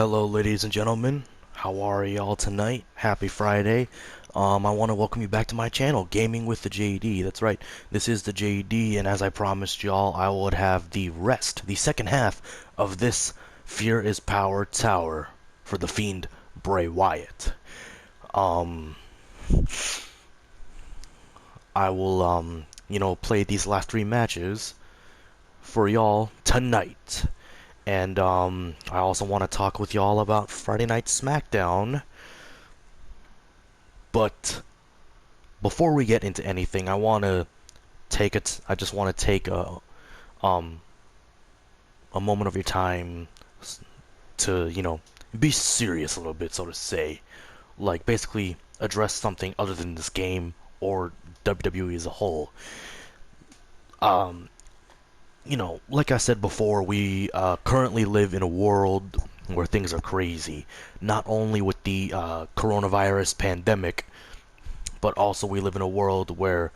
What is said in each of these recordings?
Hello, ladies and gentlemen. How are y'all tonight? Happy Friday. I want to welcome you back to my channel, Gaming with the JD. That's right, this is the JD, and as I promised y'all, I would have the second half of this Fear is Power Tower for the Fiend Bray Wyatt. Um, I will, play these last three matches for y'all tonight. And I also want to talk with y'all about Friday Night SmackDown. But before we get into anything, I just want to take um a moment of your time to, be serious a little bit, so to say. Like basically address something other than this game or WWE as a whole. Um, like I said before, we currently live in a world where things are crazy. Not only with the coronavirus pandemic, but also we live in a world where,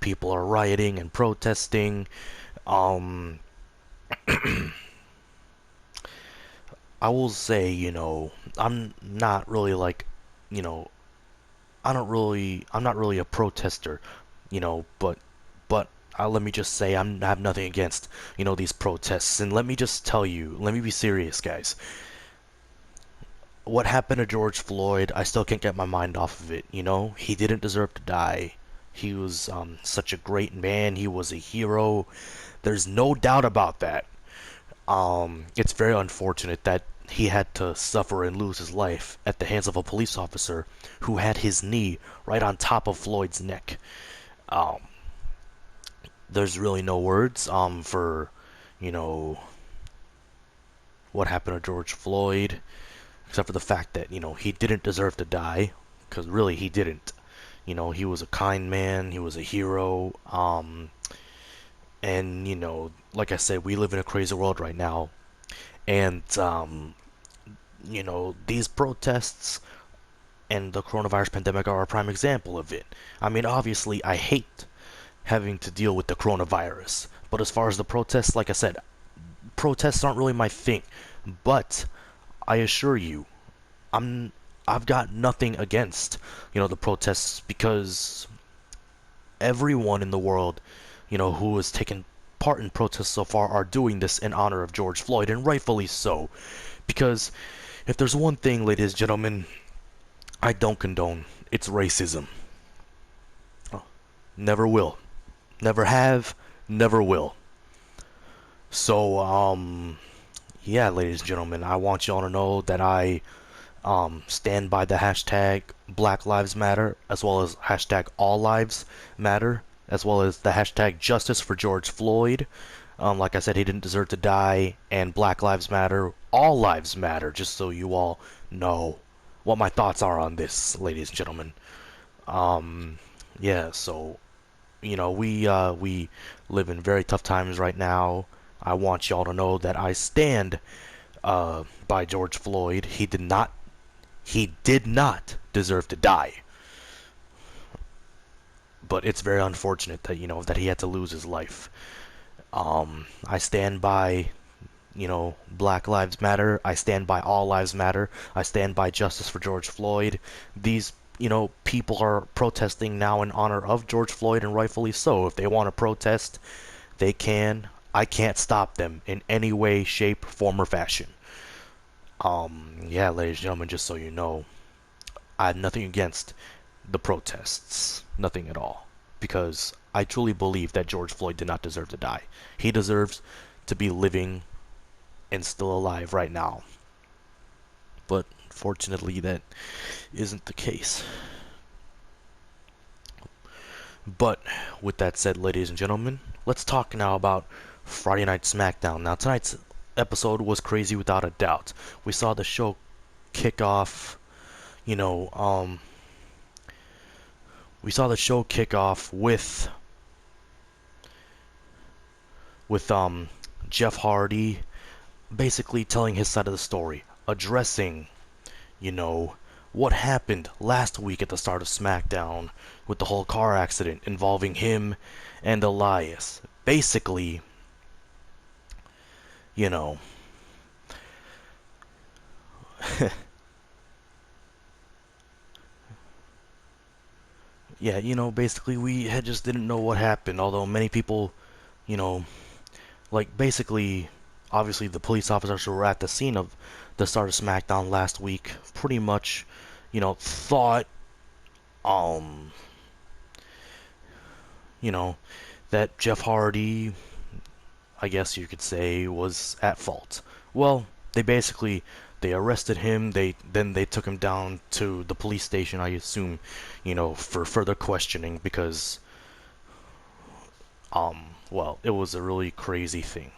people are rioting and protesting. Um, I will say, I'm not really like, you know, I'm not really a protester, but let me just say I have nothing against, these protests. And let me just tell you, let me be serious, guys. What happened to George Floyd, I still can't get my mind off of it, He didn't deserve to die. He was such a great man. He was a hero. There's no doubt about that. It's very unfortunate that he had to suffer and lose his life at the hands of a police officer who had his knee right on top of Floyd's neck. Um, there's really no words for, you know, what happened to George Floyd, except for the fact that, he didn't deserve to die, because really he didn't. He was a kind man, he was a hero, and, like I said, we live in a crazy world right now, and, these protests and the coronavirus pandemic are a prime example of it. I mean, obviously, I hate having to deal with the coronavirus, but as far as the protests, like I said, protests aren't really my thing, but I assure you, I'm I've got nothing against, the protests because everyone in the world, who has taken part in protests so far are doing this in honor of George Floyd, and rightfully so. Because if there's one thing, ladies and gentlemen, I don't condone, it's racism. Never will. Never have, never will. So, yeah, ladies and gentlemen, I want y'all to know that I stand by the hashtag Black Lives Matter, as well as hashtag All Lives Matter, as well as the hashtag Justice for George Floyd. Like I said, he didn't deserve to die, and Black Lives Matter, All Lives Matter, just so you all know what my thoughts are on this, ladies and gentlemen. Yeah, so, we live in very tough times right now. I want y'all to know that I stand by George Floyd. He did not deserve to die. But it's very unfortunate that, that he had to lose his life. I stand by, Black Lives Matter. I stand by All Lives Matter. I stand by justice for George Floyd. These, people are protesting now in honor of George Floyd, and rightfully so. If they want to protest, they can. I can't stop them in any way, shape, form, or fashion. Yeah, ladies and gentlemen, just so you know, I have nothing against the protests. Nothing at all. Because I truly believe that George Floyd did not deserve to die. He deserves to be living and still alive right now. But fortunately, that isn't the case. But with that said, ladies and gentlemen, let's talk now about Friday Night SmackDown. Now, tonight's episode was crazy without a doubt. We saw the show kick off, you know, um, we saw the show kick off with Jeff Hardy basically telling his side of the story, addressing, you know, what happened last week at the start of SmackDown with the whole car accident involving him and Elias. Basically, you know, Yeah, basically we had just didn't know what happened, although many people, you know, like basically, obviously the police officers who were at the scene of the start of SmackDown last week pretty much, thought, um, you know, that Jeff Hardy, I guess you could say, was at fault. Well, they arrested him. They took him down to the police station, I assume, for further questioning because well, it was a really crazy thing.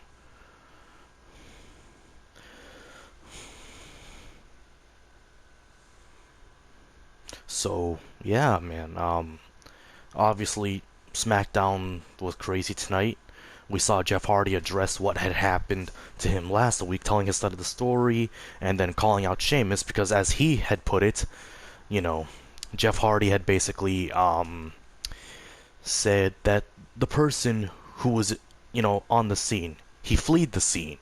So, yeah, man. Obviously SmackDown was crazy tonight. We saw Jeff Hardy address what had happened to him last week, telling his side of the story, and then calling out Sheamus because, as he had put it, you know, Jeff Hardy had basically said that the person who was, on the scene, he fled the scene.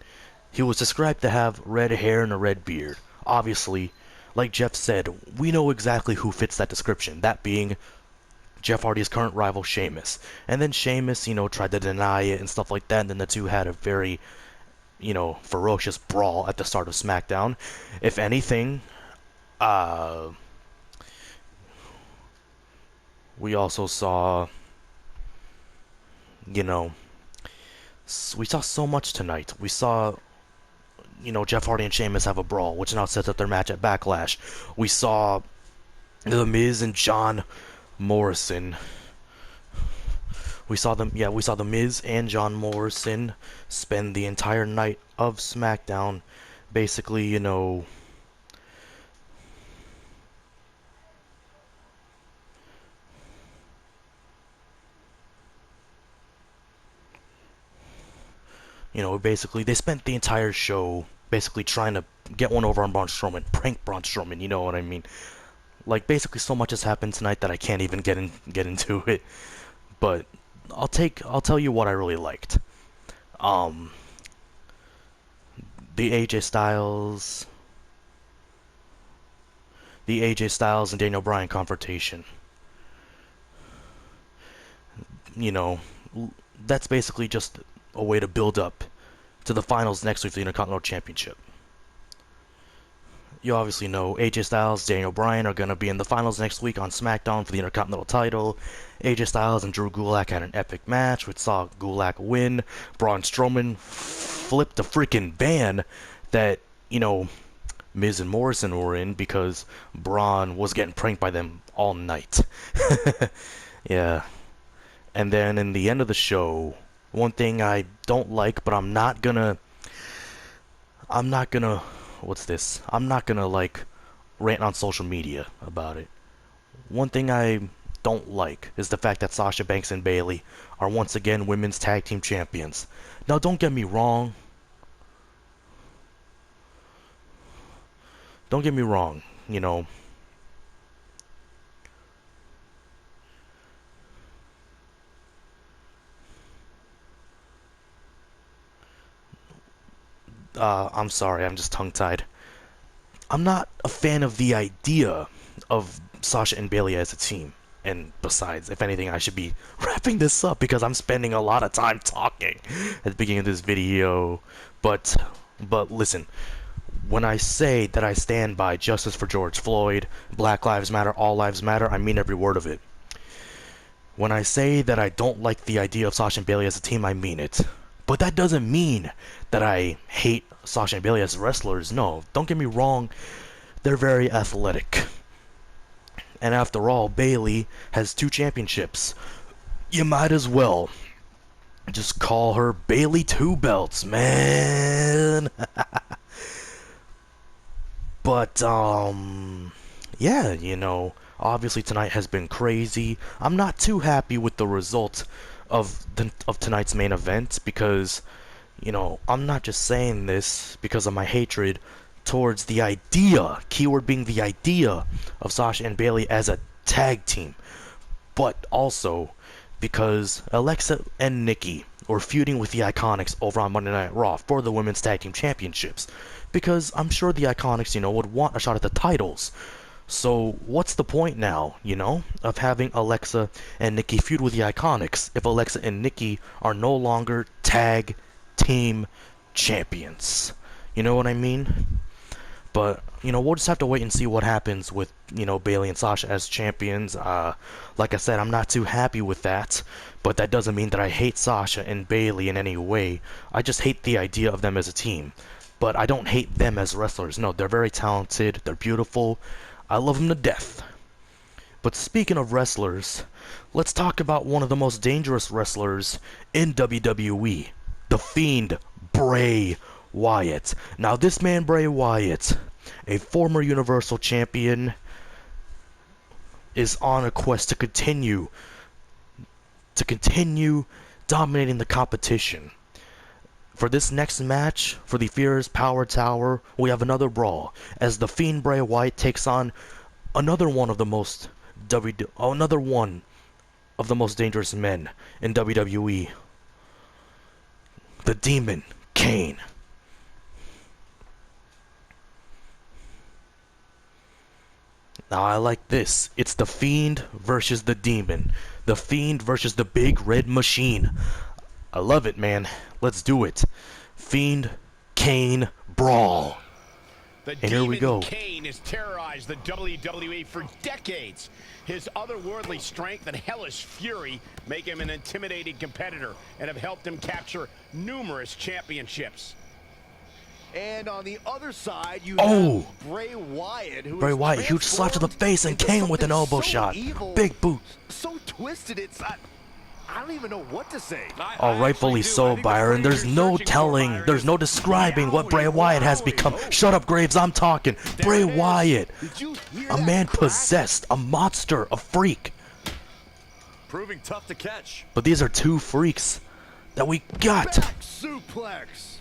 He was described to have red hair and a red beard. Obviously, like Jeff said, we know exactly who fits that description, that being Jeff Hardy's current rival Sheamus. And then Sheamus, tried to deny it and stuff like that, and then the two had a very, ferocious brawl at the start of SmackDown. If anything, uh, we also saw, you know, we saw so much tonight. We saw, Jeff Hardy and Sheamus have a brawl, which now sets up their match at Backlash. We saw The Miz and John Morrison. We saw The Miz and John Morrison spend the entire night of SmackDown basically, basically they spent the entire show basically trying to get one over on Braun Strowman, prank Braun Strowman, you know what I mean? Like basically so much has happened tonight that I can't even get into it. But I'll tell you what I really liked. Um the AJ Styles the AJ Styles and Daniel Bryan confrontation. You know, that's basically just a way to build up to the finals next week for the Intercontinental Championship. You obviously know AJ Styles, Daniel Bryan are going to be in the finals next week on SmackDown for the Intercontinental title. AJ Styles and Drew Gulak had an epic match, which saw Gulak win. Braun Strowman flipped a freaking van that, Miz and Morrison were in because Braun was getting pranked by them all night. Yeah. And then in the end of the show, one thing I don't like, but I'm not gonna, what's this? I'm not gonna like rant on social media about it. One thing I don't like is the fact that Sasha Banks and Bayley are once again women's tag team champions. Now, don't get me wrong. Don't get me wrong. I'm sorry, I'm just tongue-tied. I'm not a fan of the idea of Sasha and Bayley as a team. And besides, if anything, I should be wrapping this up because I'm spending a lot of time talking at the beginning of this video. But listen, when I say that I stand by justice for George Floyd, Black Lives Matter, all lives matter, I mean every word of it. When I say that I don't like the idea of Sasha and Bayley as a team, I mean it. But that doesn't mean that I hate Sasha and Bayley as wrestlers. No, don't get me wrong, they're very athletic. And after all, Bayley has 2 championships. You might as well just call her Bayley Two Belts, man. But, yeah, obviously tonight has been crazy. I'm not too happy with the result of tonight's main event because, I'm not just saying this because of my hatred towards the idea, keyword being the idea, of Sasha and Bayley as a tag team, but also because Alexa and Nikki were feuding with the Iconics over on Monday Night Raw for the Women's Tag Team Championships. because I'm sure the Iconics, would want a shot at the titles. So what's the point now, of having Alexa and Nikki feud with the Iconics if Alexa and Nikki are no longer tag team champions? You know what I mean? But, we'll just have to wait and see what happens with, Bayley and Sasha as champions. Like I said, I'm not too happy with that, but that doesn't mean that I hate Sasha and Bayley in any way. I just hate the idea of them as a team. But I don't hate them as wrestlers. No, they're very talented, they're beautiful, I love them to death. But speaking of wrestlers, let's talk about one of the most dangerous wrestlers in WWE, The Fiend, Bray Wyatt. Now this man, Bray Wyatt, a former Universal Champion, is on a quest to continue dominating the competition. For this next match, for the Fear's Power Tower, we have another brawl, as The Fiend Bray Wyatt takes on another one of the most dangerous men in WWE, the Demon, Kane. Now I like this. It's The Fiend versus the Demon. The Fiend versus the Big Red Machine. I love it, man. Let's do it. Fiend, Kane, brawl. And here we go. Kane has terrorized the WWE for decades. His otherworldly strength and hellish fury make him an intimidating competitor and have helped him capture numerous championships. And on the other side, you have Bray Wyatt, Bray Wyatt, huge slap to the face, and Kane with an elbow shot. Evil, big boot. So twisted, I don't even know what to say. Oh, rightfully so, Byron. There's no telling, there's no describing what Bray Wyatt has become. Shut up, Graves, I'm talking. Bray Wyatt, a man possessed, a monster, a freak. Proving tough to catch. But these are two freaks that we got. Back suplex.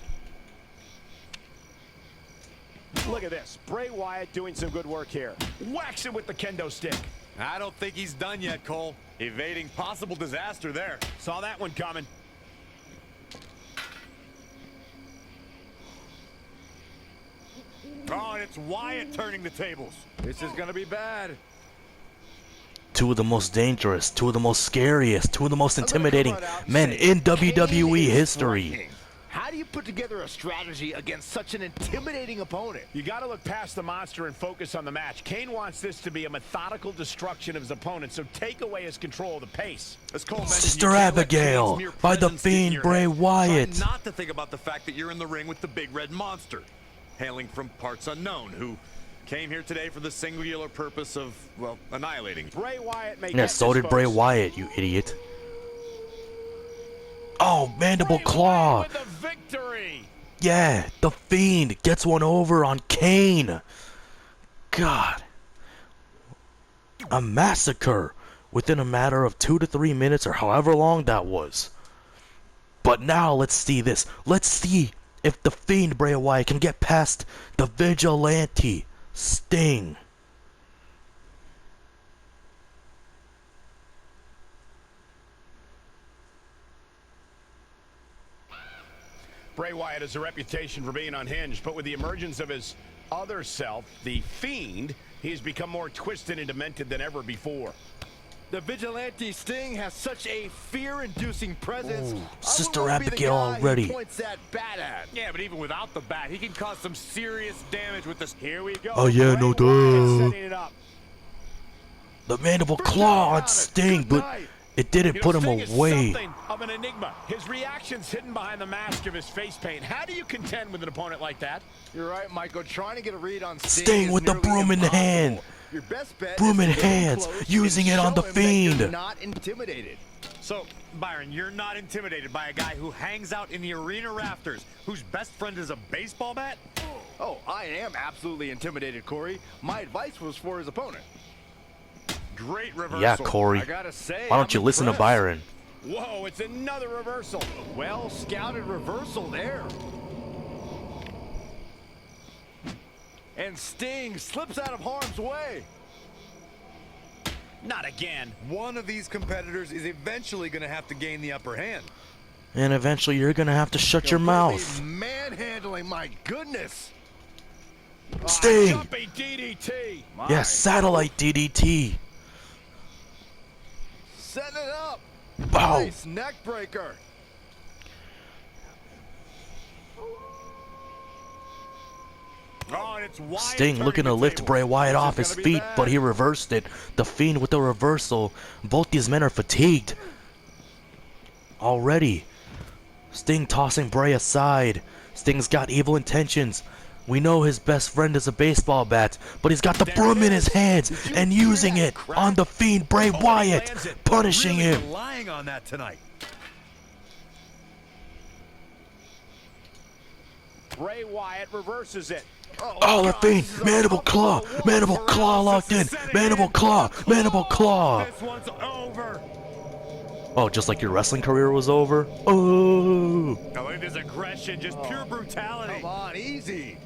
Look at this. Bray Wyatt doing some good work here. Whacks it with the kendo stick. I don't think he's done yet, Cole. Evading possible disaster there. Saw that one coming. Oh, and it's Wyatt turning the tables. This is going to be bad. Two of the most dangerous, two of the most scariest, two of the most intimidating men in WWE history. How do you put together a strategy against such an intimidating opponent? You got to look past the monster and focus on the match. Kane wants this to be a methodical destruction of his opponent, so take away his control of the pace. As Cole mentioned, Sister Abigail by The Fiend Bray Wyatt. Try not to think about the fact that you're in the ring with the Big Red Monster, hailing from parts unknown, who came here today for the singular purpose of, well, annihilating. Bray Wyatt may so did Bray Wyatt, you idiot. Oh, mandible claw. With the victory. Yeah, The Fiend gets one over on Kane. God. A massacre within a matter of 2 to 3 minutes or however long that was. But now let's see this. Let's see if The Fiend Bray Wyatt can get past the Vigilante Sting. Bray Wyatt has a reputation for being unhinged, but with the emergence of his other self, the Fiend, he's become more twisted and demented than ever before. The Vigilante Sting has such a fear-inducing presence. Sister Abigail already. Points that bat at. Yeah, but even without the bat, he can cause some serious damage with this. Here we go. Oh yeah, no duh. Setting it up. The mandible claw on Sting, but it didn't put him Sting away. Is something of an enigma. His reaction's hidden behind the mask of his face paint. How do you contend with an opponent like that? You're right, Michael. Trying to get a read on Sting with the broom in the hand. Your best bet Broom in is to get hands, close using and it on show The him that you're Fiend. not intimidated. So, Byron, you're not intimidated by a guy who hangs out in the arena rafters, whose best friend is a baseball bat? Oh, I am absolutely intimidated, Corey. My advice was for his opponent. Great reversal. Yeah, Corey. I gotta say, Why don't you listen to Byron? Whoa, it's another reversal. Well scouted reversal there. And Sting slips out of harm's way. Not again. One of these competitors is eventually going to have to gain the upper hand. And eventually you're gonna have to shut your mouth. Manhandling, my goodness. Sting! Jumping DDT. Yeah, satellite DDT. Setting it up. Bow. Nice neck breaker. Oh, and it's Wyatt Sting looking to turning the lift tables. Bray Wyatt This is off his gonna be feet, but bad. he reversed it. The Fiend with the reversal. Both these men are fatigued already. Sting tossing Bray aside. Sting's got evil intentions. We know his best friend is a baseball bat, but he's got the broom in his hands and using it on the Fiend Bray Wyatt, punishing Really him. relying on that tonight. Bray Wyatt reverses it. Oh, the Fiend, mandible claw locked in, mandible claw. This one's over. Oh, just like your wrestling career was over? Oh. I look at this aggression, just pure brutality. Come on, easy.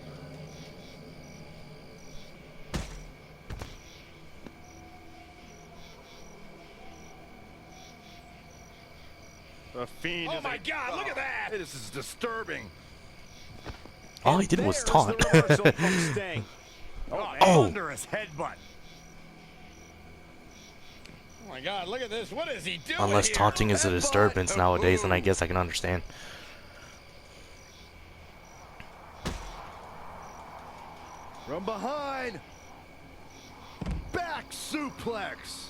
The Fiend Oh my God! Look at that. This is disturbing. All he did was There's the taunt. reversal from Sting. Oh. Thunderous headbutt. Oh my God, look at this. What is he doing Unless here? taunting is a Headbutt. disturbance nowadays, then I Ooh. guess I can understand. From behind. Back suplex.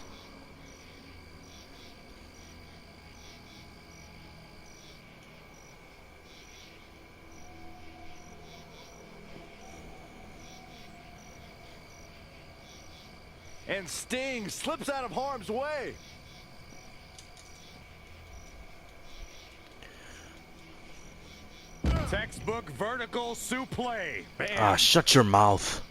And Sting slips out of harm's way. Textbook vertical suplex. Bam. Ah, shut your mouth.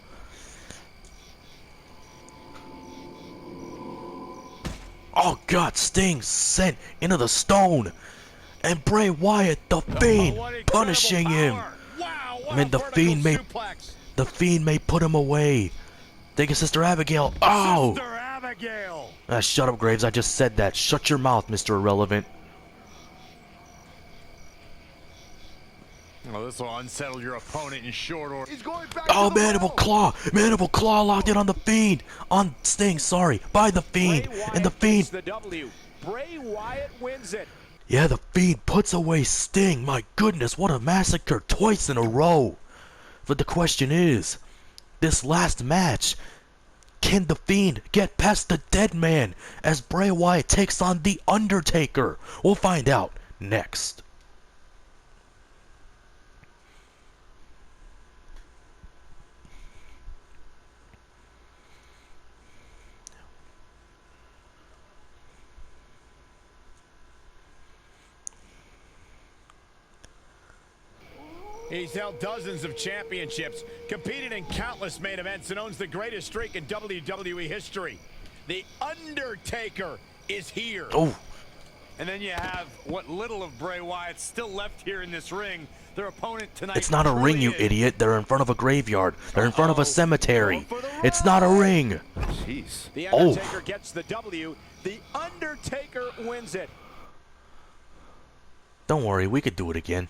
Oh God, Sting sent into the stone. And Bray Wyatt, the Fiend, What incredible punishing him. power. Wow, what I mean, a the vertical Fiend may- suplex. The Fiend may put him away. Think of Sister Abigail. Oh! Sister Abigail. Ah, shut up, Graves. I just said that. Shut your mouth, Mr. Irrelevant. Well, this will unsettle your opponent in short order. He's going back Oh, to the mandible rope. claw! Mandible claw locked in on the Fiend! On Sting, sorry. By the Fiend! Bray And the Wyatt gets Fiend! the W. Bray Wyatt wins it. Yeah, the Fiend puts away Sting. My goodness, what a massacre twice in a row. But the question is, this last match, can the Fiend get past the Dead Man as Bray Wyatt takes on The Undertaker? We'll find out next. He's held dozens of championships, competed in countless main events, and owns the greatest streak in WWE history. The Undertaker is here. Oh, And then you have what little of Bray Wyatt still left here in this ring. Their opponent tonight. it's not a truly ring, you is. idiot. They're in front of a graveyard. They're in front of a cemetery. It's not a ring. Jeez. The Oh. Undertaker gets the W. The Undertaker wins it. Don't worry, we could do it again.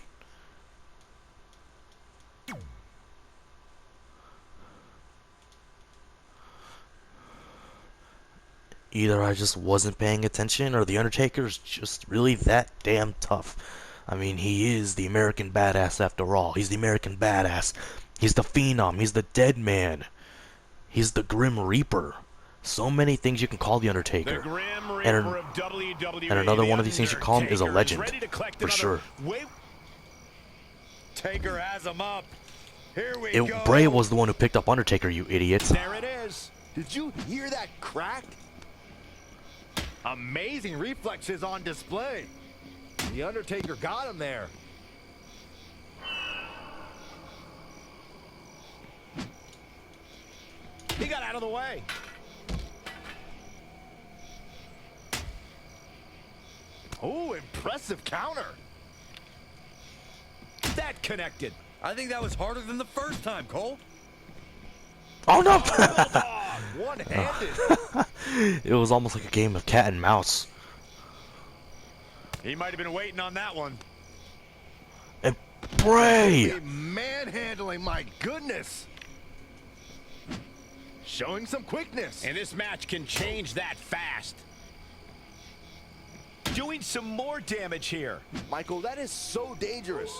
Either I just wasn't paying attention, or The Undertaker's just really that damn tough. I mean, he is the American badass after all. He's the American badass. He's the Phenom. He's the Dead Man. He's the Grim Reaper. So many things you can call The The Undertaker. Grim Reaper And- of WWE. and another The one of these things you call him is a Undertaker legend, ready to collect for another sure. wave. Taker has him up. Here we It, go. Bray was the one who picked up Undertaker, you idiots. There it is. Did you hear that crack? Amazing reflexes on display. The Undertaker got him there. He got out of the way. Oh, impressive counter. That connected. I think that was harder than the first time, Cole. Oh no! One-handed. It was almost like a game of cat and mouse. He might have been waiting on that one. And Bray! Manhandling, my goodness. showing some quickness. And this match can change that fast. Doing some more damage here. Michael, that is so dangerous.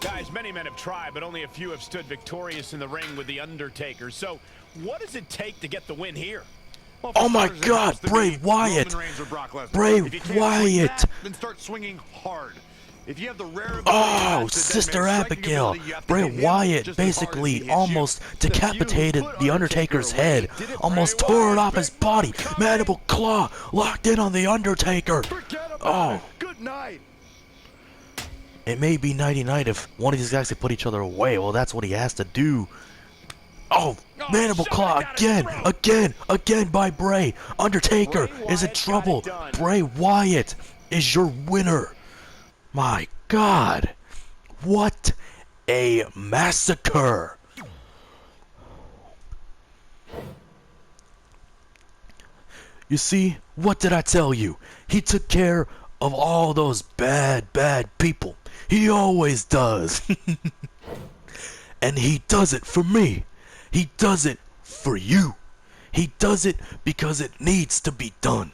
Guys, many men have tried, but only a few have stood victorious in the ring with The Undertaker. So, what does it take to get the win here? Well, Oh my starters, it God, has to Bray be Wyatt. Roman Reigns or Brock Lesnar. Bray If you can't swing Wyatt. that, then start swinging hard. If you have the rare ability Oh, to Sister deadman striking Abigail. ability, you have to Bray hit him Wyatt just as hard as he basically hits you. almost decapitated put the Undertaker Undertaker's away, head, did it, almost Bray tore it Wyatt? off his Big body. Mom coming. Mandible claw locked in on the Undertaker. Forget about Oh. it. Good night. It may be nighty-night if one of these guys could put each other away. Well, that's what he has to do. Oh, Mandible Claw again by Bray. Undertaker Bray is in Wyatt trouble. got it done. Bray Wyatt is your winner. My God, what a massacre. You see, what did I tell you? He took care of all those bad people. He always does. And he does it for me. He does it for you. He does it because it needs to be done.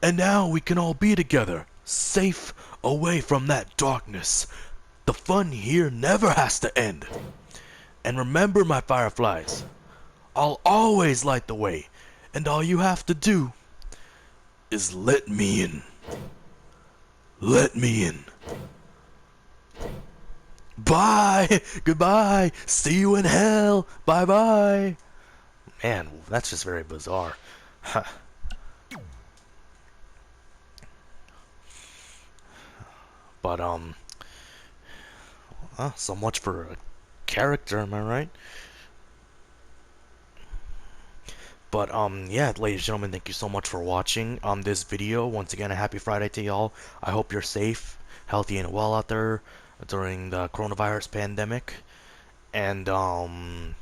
And now we can all be together, safe away from that darkness. The fun here never has to end. And remember, my fireflies, I'll always light the way, and all you have to do is let me in. Let me in. Bye. Goodbye. See you in hell. Bye bye. Man, that's just very bizarre. But so much for a character, am I right? But yeah, ladies and gentlemen, thank you so much for watching this video. Once again, a happy Friday to y'all. I hope you're safe, healthy, and well out there during the coronavirus pandemic. And I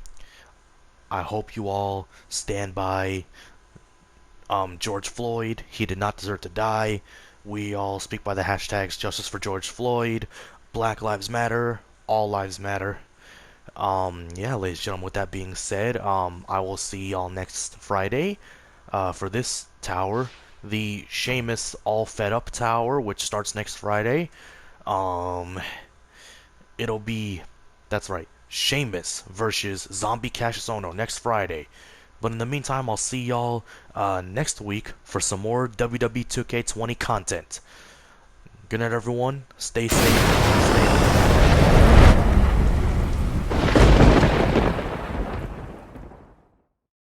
hope you all stand by George Floyd. He did not deserve to die. We all speak by the hashtags Justice for George Floyd, Black Lives Matter, All Lives Matter. Yeah, ladies and gentlemen, with that being said, I will see y'all next Friday for this tower, the Sheamus All Fed Up Tower, which starts next Friday. It'll be, that's right, Sheamus versus Zombie Cassius Ohno next Friday. But in the meantime, I'll see y'all next week for some more WWE 2K20 content. Good night, everyone. Stay safe.